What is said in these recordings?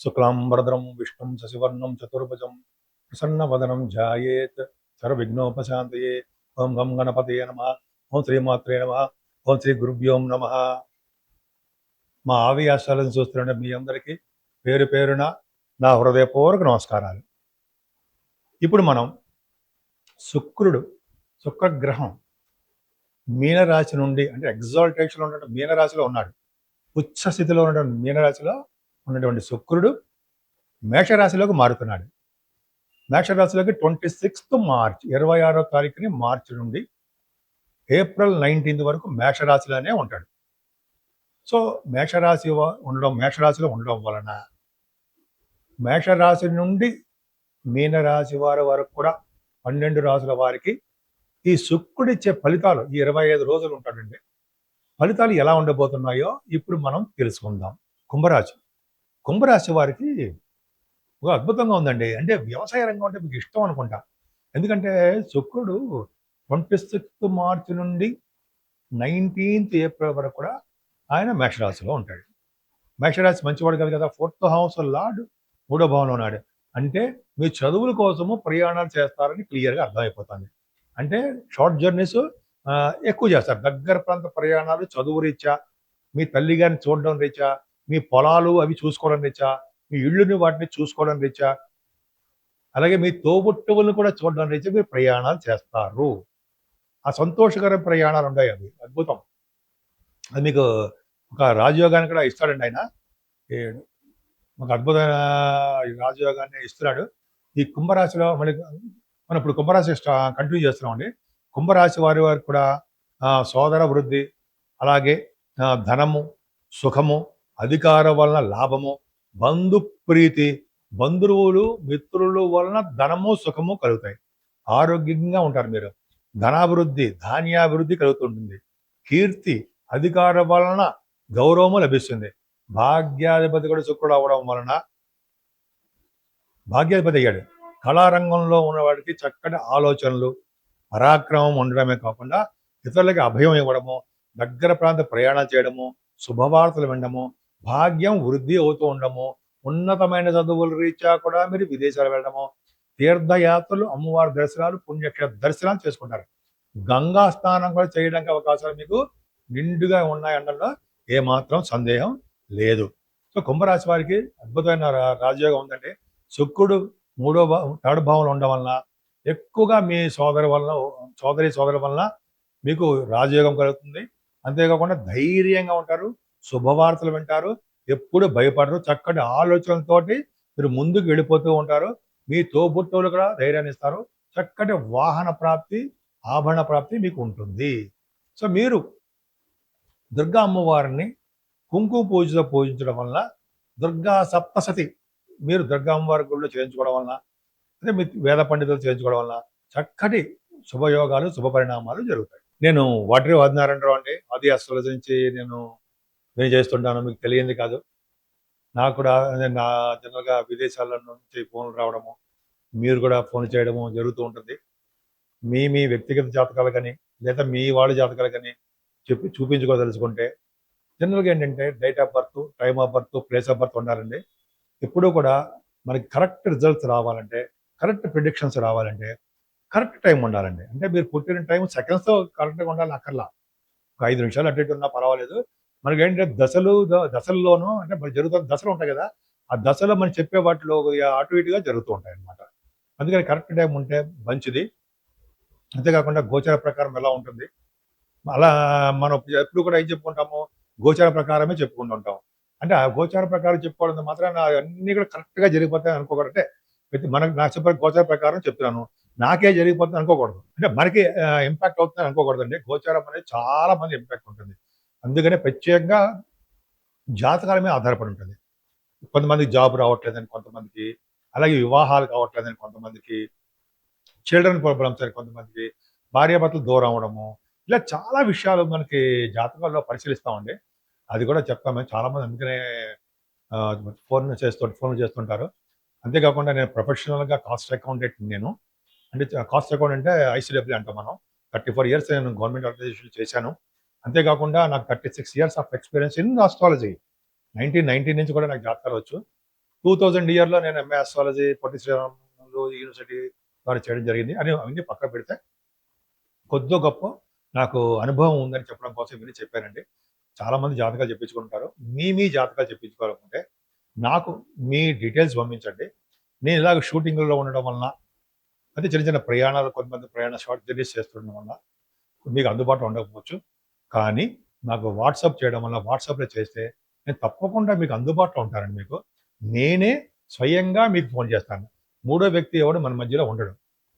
శుక్లాంబరధరం విష్ణుం శశివర్ణం చతుర్భుజం ప్రసన్నవదనం ధ్యాయేత్ సర్వవిఘ్నోపశాంతయే. ఓం గం గణపతయే నమః. ఓం శ్రీమాత్రే నమః. ఓం శ్రీ గురుభ్యోం నమః. మా ఆవియాసాలను చూస్తున్న మీ అందరికీ పేరు పేరున నా హృదయపూర్వక నమస్కారాలు. ఇప్పుడు మనం శుక్రగ్రహం మీనరాశి నుండి, అంటే ఎగ్జాల్టేషన్లో ఉన్నటువంటి మీనరాశిలో ఉన్నాడు. ఉచ్చ స్థితిలో ఉన్నటువంటి మీనరాశిలో ఉన్నటువంటి శుక్రుడు మేషరాశిలోకి మారుతున్నాడు. మేషరాశిలోకి 26th మార్చ్, 26వ తారీఖుని మార్చి నుండి ఏప్రిల్ 19th వరకు మేషరాశిలోనే ఉంటాడు. సో మేషరాశిలో ఉండడం వలన మేషరాశి నుండి మీనరాశి వారి వరకు కూడా 12 రాశుల వారికి ఈ శుక్రుడిచ్చే ఫలితాలు, ఈ 25 రోజులు ఉంటాడండి, ఫలితాలు ఎలా ఉండబోతున్నాయో ఇప్పుడు మనం తెలుసుకుందాం. కుంభరాశి వారికి ఒక అద్భుతంగా ఉందండి. అంటే వ్యవసాయ రంగం అంటే మీకు ఇష్టం అనుకుంటా. ఎందుకంటే శుక్రుడు 26th మార్చి నుండి 19th ఏప్రిల్ వరకు కూడా ఆయన మేషరాశిలో ఉంటాడు. మేషరాశి మంచివాడు కాదు కదా. 4th హౌస్ లార్డ్ 3వ భావంలో ఉన్నాడు. అంటే మీ చదువుల కోసము ప్రయాణాలు చేస్తారని క్లియర్గా అర్థమైపోతుంది. అంటే షార్ట్ జర్నీస్ ఎక్కువ చేస్తారు. దగ్గర ప్రాంత ప్రయాణాలు చదువు రీత్యా, మీ తల్లి గారిని చూడడం రీత్యా, మీ పొలాలు అవి చూసుకోవడం రీత్యా, మీ ఇళ్ళుని వాటిని చూసుకోవడం రీత్యా, అలాగే మీ తోబుట్టువులను కూడా చూడడం రీత్యా మీరు ప్రయాణాలు చేస్తారు. ఆ సంతోషకర ప్రయాణాలు ఉన్నాయి. అవి అద్భుతం. అది మీకు ఒక రాజయోగాన్ని కూడా ఇస్తాడండి ఆయన. ఒక అద్భుతమైన రాజయోగాన్ని ఇస్తున్నాడు. ఈ కుంభరాశిలో మళ్ళీ మనం ఇప్పుడు కుంభరాశి కంటిన్యూ చేస్తున్నామండి. కుంభరాశి వారి కూడా సోదర వృద్ధి, అలాగే ధనము, సుఖము, అధికారం వలన లాభము, బంధు ప్రీతి, బంధువులు మిత్రులు వలన ధనము సుఖము కలుగుతాయి. ఆరోగ్యంగా ఉంటారు మీరు. ధనాభివృద్ధి, ధాన్యాభివృద్ధి కలుగుతుంటుంది. కీర్తి, అధికారం వలన గౌరవము లభిస్తుంది. భాగ్యాధిపతి కూడా శుక్రుడు అవడం వలన భాగ్యాధిపతి అయ్యాడు. కళారంగంలో ఉన్నవాడికి చక్కటి ఆలోచనలు, పరాక్రమం ఉండడమే కాకుండా ఇతరులకి అభయం ఇవ్వడము, దగ్గర ప్రాంత ప్రయాణాలు చేయడము, శుభవార్తలు వినడము, భాగ్యం వృద్ధి అవుతూ ఉండడము, ఉన్నతమైన చదువుల రీత్యా కూడా మీరు విదేశాలు వెళ్ళడము, తీర్థయాత్రలు, అమ్మవారి దర్శనాలు, పుణ్యక్షేత్ర దర్శనాలు చేసుకుంటారు. గంగా స్నానం కూడా చేయడానికి అవకాశాలు మీకు నిండుగా ఉన్నాయనడంలో ఏమాత్రం సందేహం లేదు. సో కుంభరాశి వారికి అద్భుతమైన రాజయోగం ఉందంటే శుక్రుడు థర్డ్ భావంలో ఉండడం వలన ఎక్కువగా మీ సోదరుల వలన మీకు రాజయోగం కలుగుతుంది. అంతేకాకుండా ధైర్యంగా ఉంటారు, శుభవార్తలు వింటారు, ఎప్పుడు భయపడరు, చక్కటి ఆలోచనలతోటి మీరు ముందుకు వెళ్ళిపోతూ ఉంటారు. మీ తోబుట్టువులు కూడా ధైర్యాన్ని ఇస్తారు. చక్కటి వాహన ప్రాప్తి, ఆభరణ ప్రాప్తి మీకు ఉంటుంది. సో మీరు దుర్గా అమ్మవారిని కుంకుమ పూజతో పూజించడం వలన, దుర్గా సప్తశతి మీరు దుర్గా అమ్మవారి గుడిలో చేయించుకోవడం వలన, అదే మీ వేద పండితులు చేయించుకోవడం వలన చక్కటి శుభయోగాలు, శుభ పరిణామాలు జరుగుతాయి. నేను వాటరీ ఆదినారాయణరావు అండి. ఆది అస్ట్రాలజీ నుంచి నేను చేస్తుంటాను. మీకు తెలియంది కాదు. నాకు కూడా నా జనరల్గా విదేశాల నుంచి ఫోన్లు రావడము, మీరు కూడా ఫోన్ చేయడము జరుగుతూ ఉంటుంది. మీ వ్యక్తిగత జాతకాలు కానీ, లేదా మీ వాళ్ళ జాతకాలు కానీ చూపించుకోదలుచుకుంటే జనరల్గా ఏంటంటే date of birth, time of birth, place of birth ఉండాలండి. ఎప్పుడూ కూడా మనకి కరెక్ట్ రిజల్ట్స్ రావాలంటే, కరెక్ట్ ప్రిడిక్షన్స్ రావాలంటే కరెక్ట్ టైం ఉండాలండి. అంటే మీరు పుట్టిన టైం సెకండ్స్తో కరెక్ట్గా ఉండాలని అక్కర్లా. ఒక 5 నిమిషాలు అటు ఇటు ఉన్నా పర్వాలేదు. మనకేంటంటే దశల్లోనూ అంటే మరి జరుగుతున్న దశలు ఉంటాయి కదా, ఆ దశలో మనం చెప్పే వాటిలో అటు ఇటుగా జరుగుతూ ఉంటాయి అన్నమాట. అందుకని కరెక్ట్ టైం ఉంటే మంచిది. అంతేకాకుండా గోచార ప్రకారం ఎలా ఉంటుంది, అలా మనం ఎప్పుడు కూడా ఏం చెప్పుకుంటాము, గోచార ప్రకారమే చెప్పుకుంటుంటాం. అంటే ఆ గోచార ప్రకారం చెప్పుకోవడం మాత్రాన అన్నీ కూడా కరెక్ట్గా జరిగిపోతాయి అనుకోకూడదు. అంటే నాకు చెప్పే గోచార ప్రకారం చెప్తున్నాను, నాకే జరిగిపోతుంది అనుకోకూడదు. అంటే మనకి ఇంపాక్ట్ అవుతుంది అనుకోకూడదండి. గోచారం అనేది చాలా మంది ఇంపాక్ట్ ఉంటుంది. అందుకనే ప్రత్యేకంగా జాతకాల మీద ఆధారపడి ఉంటుంది. కొంతమందికి జాబ్ రావట్లేదని కొంతమందికి, అలాగే వివాహాలు కావట్లేదని కొంతమందికి, చిల్డ్రన్ ప్రాబ్లమ్స్ అని కొంతమందికి, భార్యాభర్తలు దూరం అవడము, ఇలా చాలా విషయాలు మనకి జాతకాల్లో పరిశీలిస్తామండి. అది కూడా చెప్తాము. చాలామంది అందుకనే ఫోన్లు చేస్తుంటారు. అంతేకాకుండా నేను ప్రొఫెషనల్గా కాస్ట్ అకౌంటెంట్ నేను. అంటే కాస్ట్ అకౌంట్ అంటే ఐసీడబ్ల్యూ అంటాం మనం. 34 ఇయర్స్ నేను గవర్నమెంట్ ఆర్గనైజేషన్ చేశాను. అంతేకాకుండా నాకు 36 years of experience in astrology. 1990 నుంచి కూడా నాకు జాతకాలు వచ్చు. 2000 ఇయర్‌లో నేను MA astrology Potti Sriramulu university ద్వారా చేయడం జరిగింది అని అవన్నీ పక్కన పెడితే కొద్దో గొప్పో నాకు అనుభవం ఉందని చెప్పడం కోసం ఇవన్నీ చెప్పానండి. చాలామంది జాతకాలు చెప్పించుకుంటారు. మీ జాతకాలు చెప్పించుకోవాలనుకుంటే నాకు మీ డీటెయిల్స్ పంపించండి. నేను ఇలాగ షూటింగుల్లో ఉండడం వలన, అంటే చిన్న చిన్న ప్రయాణాలు కొంతమంది షార్ట్ జర్నీస్ చేస్తుండడం వల్ల మీకు అందుబాటులో ఉండకపోవచ్చు. కానీ నాకు వాట్సాప్ చేయడం వల్ల వాట్సాప్‌లో చేస్తే నేను తప్పకుండా మీకు అందుబాటులో ఉంటానండి మీకు. నేనే స్వయంగా మీకు ఫోన్ చేస్తాను. మూడో వ్యక్తి ఎవడు మన మధ్యలో ఉండడు.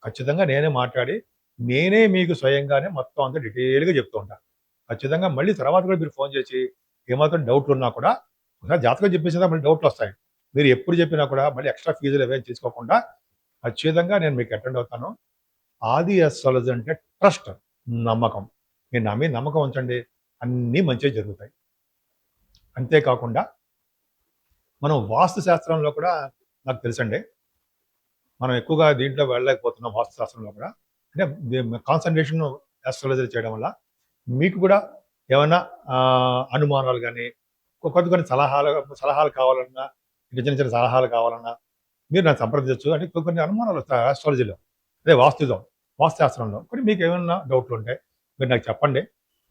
ఖచ్చితంగా నేనే మాట్లాడి, నేనే మీకు స్వయంగానే మొత్తం అంతా డీటెయిల్‌గా చెప్తూ ఉంటాను. ఖచ్చితంగా మళ్ళీ తర్వాత కూడా మీరు ఫోన్ చేసి ఏమాత్రం డౌట్లున్నా కూడా ఒకసారి జాతకం చెప్పేసినా మళ్ళీ డౌట్‌లొస్తాయి. మీరు ఎప్పుడు చెప్పినా కూడా మళ్ళీ ఎక్స్‌ట్రా ఫీజులు అవేం తీసుకోకుండా ఖచ్చితంగా నేను మీకు అటెండ్ అవుతాను. ఆది అస్ట్రాలజీ అంటే ట్రస్ట్, నమ్మకం. మీరు నా మీద నమ్మకం ఉంచండి. అన్నీ మంచిగా జరుగుతాయి. అంతేకాకుండా మనం వాస్తు శాస్త్రంలో కూడా నాకు తెలుసండి. మనం ఎక్కువగా దీంట్లో వెళ్ళలేకపోతున్నాం వాస్తు శాస్త్రంలో కూడా. అంటే కాన్సంట్రేషన్ అస్ట్రాలజీ చేయడం వల్ల మీకు కూడా ఏమన్నా అనుమానాలు గానీ, కొన్ని సలహాలు కావాలన్నా, చిన్న చిన్న సలహాలు కావాలన్నా మీరు నన్ను సంప్రదించొచ్చు. అంటే కొన్ని అనుమానాలు వస్తాయి ఆస్ట్రాలజీలో, అదే వాస్తు శాస్త్రంలో. కొన్ని మీకేమన్నా డౌట్లుంటే మీరు నాకు చెప్పండి.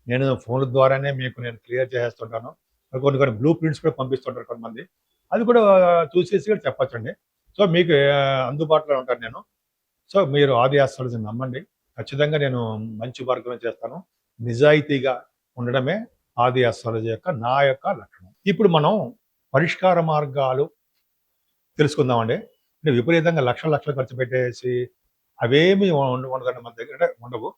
నేను ఫోన్ల ద్వారానే మీకు నేను క్లియర్ చేసేస్తుంటాను. కొన్ని బ్లూ ప్రింట్స్ కూడా పంపిస్తుంటారు కొంతమంది. అది కూడా చూసేసి కూడా చెప్పొచ్చండి. సో, మీకు అందుబాటులో ఉంటాను నేను. సో, మీరు ఆది ఆస్ట్రాలజీని నమ్మండి. ఖచ్చితంగా నేను మంచి మార్గమే చేస్తాను. నిజాయితీగా ఉండడమే ఆది ఆస్ట్రాలజీ నా యొక్క లక్షణం. ఇప్పుడు మనం పరిష్కార మార్గాలు తెలుసుకుందామండి. అంటే విపరీతంగా లక్షలు ఖర్చు పెట్టేసి అవేమీ ఉండదండి మన దగ్గర. అంటే ఉండవు.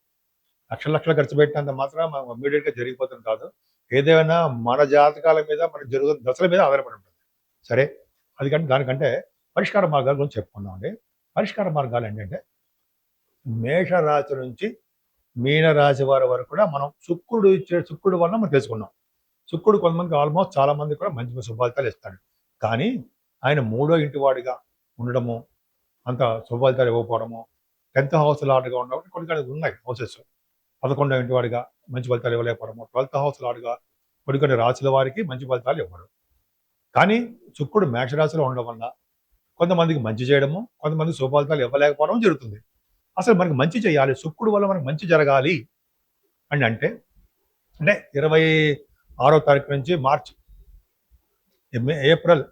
లక్షలు ఖర్చు పెట్టినంత మాత్రాన ఇమ్మీడియేట్‌గా జరిగిపోతుంది కాదు. ఏదేమైనా మన జాతకాల మీద, మనకు జరుగుతున్న దశల మీద ఆధారపడి ఉంటుంది. సరే, దానికంటే పరిష్కార మార్గాల గురించి చెప్పుకుందామండి. పరిష్కార మార్గాలు ఏంటంటే, మేషరాశి నుంచి మీనరాశి వారి వరకు కూడా మనం శుక్రుడు వలన మనం తెలుసుకున్నాం. శుక్రుడు కొంతమందికి ఆల్మోస్ట్ చాలా మందికి కూడా మంచి శుభ ఫలితాలు ఇస్తాడు. కానీ ఆయన మూడో ఇంటి వాడిగా ఉండడము, అంత శుభ ఫలితాలు ఇవ్వకపోవడము, 10th హౌస్ లార్డ్‌గా ఉండడం కొన్ని ఉన్నాయి హౌసెస్. 11వ ఇంటి వాడిగా మంచి ఫలితాలు ఇవ్వలేకపోవడము, 12th హౌస్ లార్డ్‌గా కొన్ని రాశుల వారికి మంచి ఫలితాలు ఇవ్వడు. కానీ శుక్రుడు మేషరాశిలో ఉండడం వల్ల కొంతమందికి మంచి చేయడము, కొంతమందికి శుభ ఫలితాలు ఇవ్వలేకపోవడం జరుగుతుంది. అసలు మనకి మంచి చేయాలి, శుక్రుడు వల్ల మనకు మంచి జరగాలి అని అంటే 26వ తారీఖు నుంచి మార్చ్, ఏప్రిల్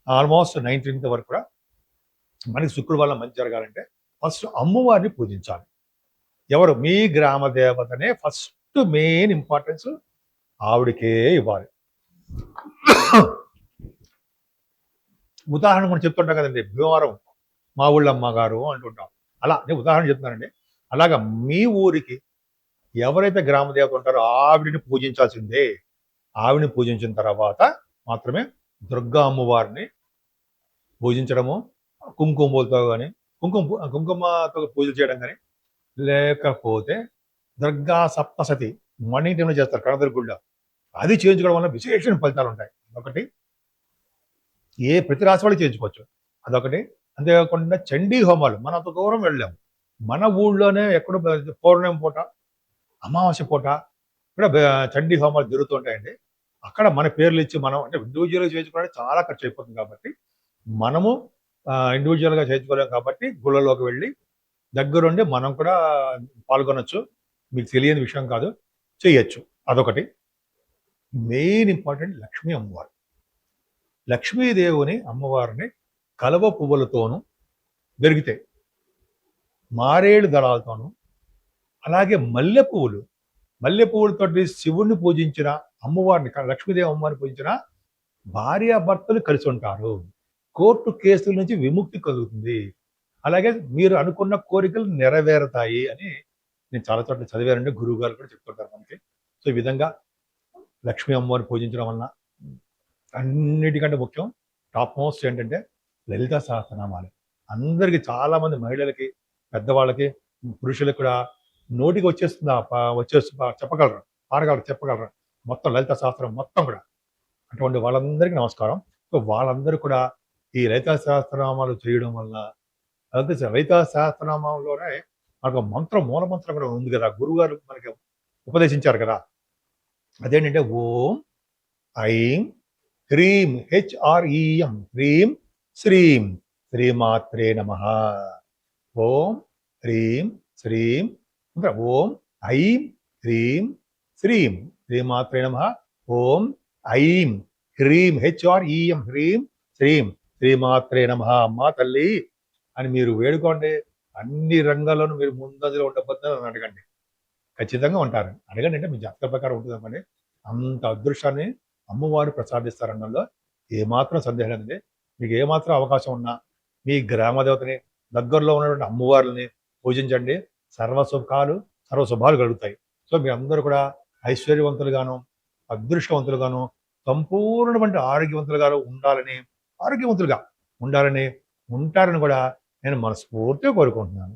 ఆల్మోస్ట్ 19th వరకు కూడా మనకి శుక్రుడు వల్ల మంచి జరగాలంటే ఫస్ట్ అమ్మవారిని పూజించాలి. ఎవరు? మీ గ్రామ దేవతనే ఫస్ట్ మెయిన్ ఇంపార్టెన్స్ ఆవిడకే ఇవ్వాలి. ఉదాహరణ మనం చెప్తుంటాం కదండి, భీమవరం మా ఊళ్ళో అమ్మగారు అంటుంటాం. అలా నేను ఉదాహరణ చెప్తున్నానండి. అలాగా మీ ఊరికి ఎవరైతే గ్రామ దేవత ఉంటారో ఆవిడిని పూజించాల్సిందే. ఆవిడని పూజించిన తర్వాత మాత్రమే దుర్గా అమ్మవారిని పూజించడము, కుంకుమలతో కానీ కుంకుమతో పూజలు చేయడం కానీ, లేకపోతే దుర్గా సప్తసతి మార్నింగ్ టైంలో చేస్తారు కనకదుర్గుడిలో. అది చేయించుకోవడం వల్ల విశేషమైన ఫలితాలు ఉంటాయి. ఒకటి, ప్రతి రాశి వాళ్ళు చేయించుకోవచ్చు. అదొకటి. అంతేకాకుండా చండీ హోమాలు మనం అంత దూరం వెళ్ళాము. మన ఊళ్ళోనే ఎక్కడో పౌర్ణమి పూట, అమావాస్య పూట కూడా చండీ హోమాలు జరుగుతుంటాయండి. అక్కడ మన పేర్లు ఇచ్చి మనం అంటే ఇండివిజువల్‌గా చేయించుకోవడానికి చాలా ఖర్చు అయిపోతుంది కాబట్టి, మనము ఇండివిజువల్‌గా చేయించుకోలేం కాబట్టి గుళ్ళలోకి వెళ్ళి దగ్గరుండి మనం కూడా పాల్గొనొచ్చు. మీకు తెలియని విషయం కాదు. చెయ్యొచ్చు. అదొకటి. మెయిన్ ఇంపార్టెంట్ లక్ష్మీ అమ్మవారు. లక్ష్మీదేవుని అమ్మవారిని కలవ పువ్వులతోనూ దొరికితే మారేడు దళాలతోనూ, అలాగే మల్లె పువ్వులతోటి శివుణ్ణి పూజించిన అమ్మవారిని, లక్ష్మీదేవి అమ్మవారిని పూజించిన భార్యాభర్తలు కలిసి ఉంటారు. కోర్టు కేసుల నుంచి విముక్తి కలుగుతుంది. అలాగే మీరు అనుకున్న కోరికలు నెరవేరుతాయి అని నేను చాలా చోట్ల చదివానండి. గురువు గారు కూడా చెప్తుంటారు మనకి. సో, ఈ విధంగా లక్ష్మీ అమ్మవారిని పూజించడం వలన అన్నిటికంటే ముఖ్యం టాప్ మోస్ట్ ఏంటంటే లలితా సహస్రనామాలు. అందరికీ చాలామంది మహిళలకి, పెద్దవాళ్ళకి, పురుషులకు కూడా నోటికి వచ్చేస్తుంది. చెప్పగలరు, పాడగలరు, చెప్పగలరు. మొత్తం లలిత శాస్త్రం మొత్తం కూడా. అటువంటి వాళ్ళందరికీ నమస్కారం. సో, వాళ్ళందరూ కూడా ఈ లలితా సహస్రనామాలు చేయడం వల్ల, అదే లలితా సహస్రనామంలోనే మనకు మూల మంత్రం కూడా ఉంది కదా, గురువుగారు మనకి ఉపదేశించారు కదా. అదేంటంటే ఓం ఐం హ్రీం, HREM, హ్రీం శ్రీం శ్రీమాత్రే నమ. ఓం హ్రీం శ్రీం ఓం ఐం హ్రీం శ్రీం శ్రీమాత్రే నమ. ఓం ఐం హ్రీం HREM హ్రీం శ్రీం శ్రీమాత్రే నమ. అమ్మా తల్లి అని మీరు వేడుకోండి. అన్ని రంగాల్లోనూ మీరు ముందంజలో ఉండబోతుందని నన్ను అడగండి, ఖచ్చితంగా ఉంటారు. అడగండి అంటే మీ జాతక ప్రకారం ఉంటుంది అనుకోండి. అంత అదృష్టాన్ని అమ్మవారు ప్రసాదిస్తారు రంగంలో, ఏమాత్రం సందేహం లేదండి. మీకు ఏమాత్రం అవకాశం ఉన్నా మీ గ్రామ దేవతని, దగ్గరలో ఉన్నటువంటి అమ్మవార్లని పూజించండి. సర్వ శుభాలు కలుగుతాయి. సో మీరందరూ కూడా ఐశ్వర్యవంతులుగాను, అదృష్టవంతులుగాను, సంపూర్ణమైన ఆరోగ్యవంతులుగా ఉండాలని ఉంటారని కూడా నేను మనస్ఫూర్తిగా కోరుకుంటున్నాను.